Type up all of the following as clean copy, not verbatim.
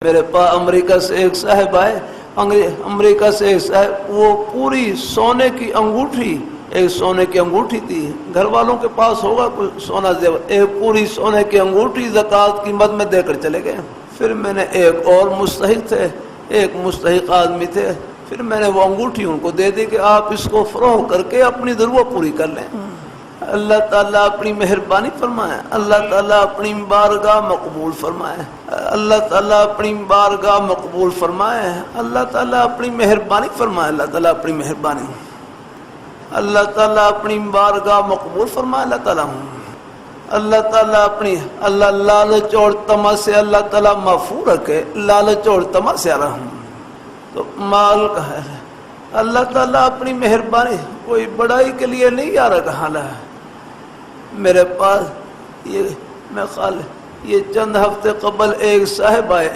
میرے پاس امریکہ سے ایک صاحب آئے، امریکہ سے ایک صاحب، وہ پوری سونے کی انگوٹھی، ایک سونے کی انگوٹھی تھی، گھر والوں کے پاس ہوگا کوئی سونا زیور، ایک پوری سونے کی انگوٹھی زکوٰۃ کی مد میں دے کر چلے گئے۔ پھر میں نے ایک اور مستحق تھے، ایک مستحق آدمی تھے، پھر میں نے وہ انگوٹھی ان کو دے دی کہ آپ اس کو فروغ کر کے اپنی ضرورت پوری کر لیں۔ اللہ تعالیٰ اپنی مہربانی فرمائے، اللہ تعالیٰ اپنی بارگاہ مقبول فرمائے، اللہ تعالیٰ اپنی بارگاہ مقبول فرمائے، اللہ تعالیٰ اپنی مہربانی فرمائے، اللہ تعالیٰ اپنی مہربانی، اللہ تعالیٰ اپنی بارگاہ مقبول فرمائے، اللہ تعالیٰ اللہ تعالیٰ اپنی اللہ لالچ اور طمع سے اللہ تعالیٰ محفوظ رکھے، لالچ اور طمع سے رحم تو مال کا ہے۔ اللہ تعالیٰ اپنی مہربانی، کوئی بڑائی کے لیے نہیں آ رہا حال ہے میرے پاس۔ یہ چند ہفتے قبل ایک صاحب آئے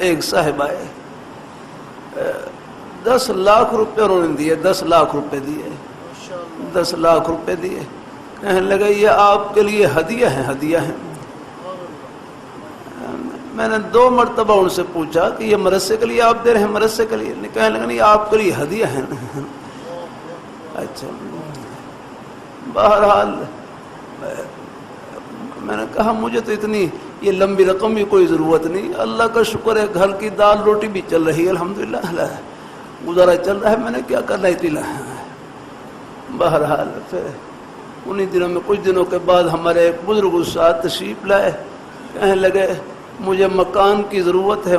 10 لاکھ روپے انہوں نے دیے، 10 لاکھ روپے دیے، 10 لاکھ روپے دیے، کہنے لگے یہ آپ کے لیے ہدیہ ہیں۔ میں نے 2 مرتبہ ان سے پوچھا کہ یہ مدرسے کے لیے آپ دے رہے ہیں؟ مدرسے کے لیے؟ کہنے لگے نہیں، آپ کے لیے ہدیہ ہیں۔ اچھا، بہرحال میں نے کہا مجھے تو اتنی یہ لمبی رقم کی کوئی ضرورت نہیں، اللہ کا شکر ہے گھر کی دال روٹی بھی چل رہی ہے، الحمدللہ گزارا چل رہا ہے، میں نے کیا کرنا اتنا۔ بہرحال پھر انہی دنوں میں کچھ دنوں کے بعد ہمارے ایک بزرگ استاد تشریف لائے، کہنے لگے مجھے مکان کی ضرورت ہے،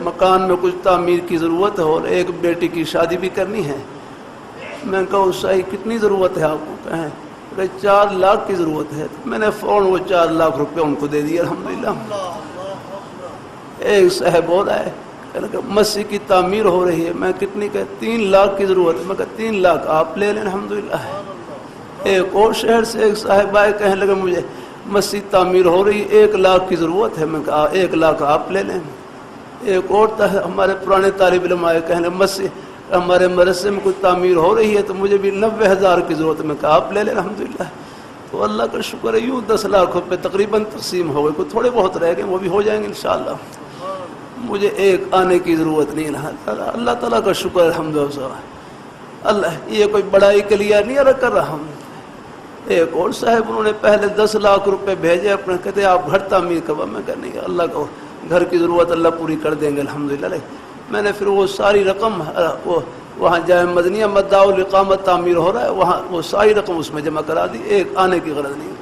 مکان میں کچھ تعمیر کی ضرورت ہے اور ایک بیٹی کی شادی بھی کرنی ہے۔ میں نے کہا صحیح کتنی ضرورت ہے آپ کو؟ کہیں 4 لاکھ کی ضرورت ہے۔ میں نے فوراً وہ 4 لاکھ روپے ان کو دے دیے، الحمدللہ۔ ایک صاحب اور آئے، کہنے کہ مسجد کی تعمیر ہو رہی ہے، میں کتنی کہ 3 لاکھ کی ضرورت ہے، میں کہا 3 لاکھ آپ لے لیں، الحمدللہ۔ ایک اور شہر سے ایک صاحب آئے، کہنے لگے مجھے مسجد تعمیر ہو رہی ہے، 1 لاکھ کی ضرورت ہے، میں کہا 1 لاکھ آپ لے لیں۔ ایک اور ہمارے پرانے طالب علم آئے، کہنے مسجد ہمارے مدرسے میں کچھ تعمیر ہو رہی ہے تو مجھے بھی 90,000 کی ضرورت ہے، میں کہا آپ لے لیں، الحمدللہ۔ تو اللہ کا شکر ہے یوں 10 لاکھ روپے تقریباً تقسیم ہو گئے، کچھ تھوڑے بہت رہ گئے، وہ بھی ہو جائیں گے انشاءاللہ۔ مجھے ایک آنے کی ضرورت نہیں، اللہ تعالیٰ کا شکر ہے، الحمدللہ۔ اللہ یہ کوئی بڑائی کے لیے نہیں عرض کر رہا ہوں۔ ایک اور صاحب انہوں نے پہلے 10 لاکھ روپے بھیجے اپنے، کہتے آپ گھر تعمیر کروا، میں کہا نہیں، اللہ کو گھر کی ضرورت اللہ پوری کر دیں گے، الحمدللہ۔ میں نے پھر وہ ساری رقم وہاں جامعہ مدنیہ مدعا الاقامت تعمیر ہو رہا ہے، وہاں وہ ساری رقم اس میں جمع کرا دی، ایک آنے کی غرض نہیں۔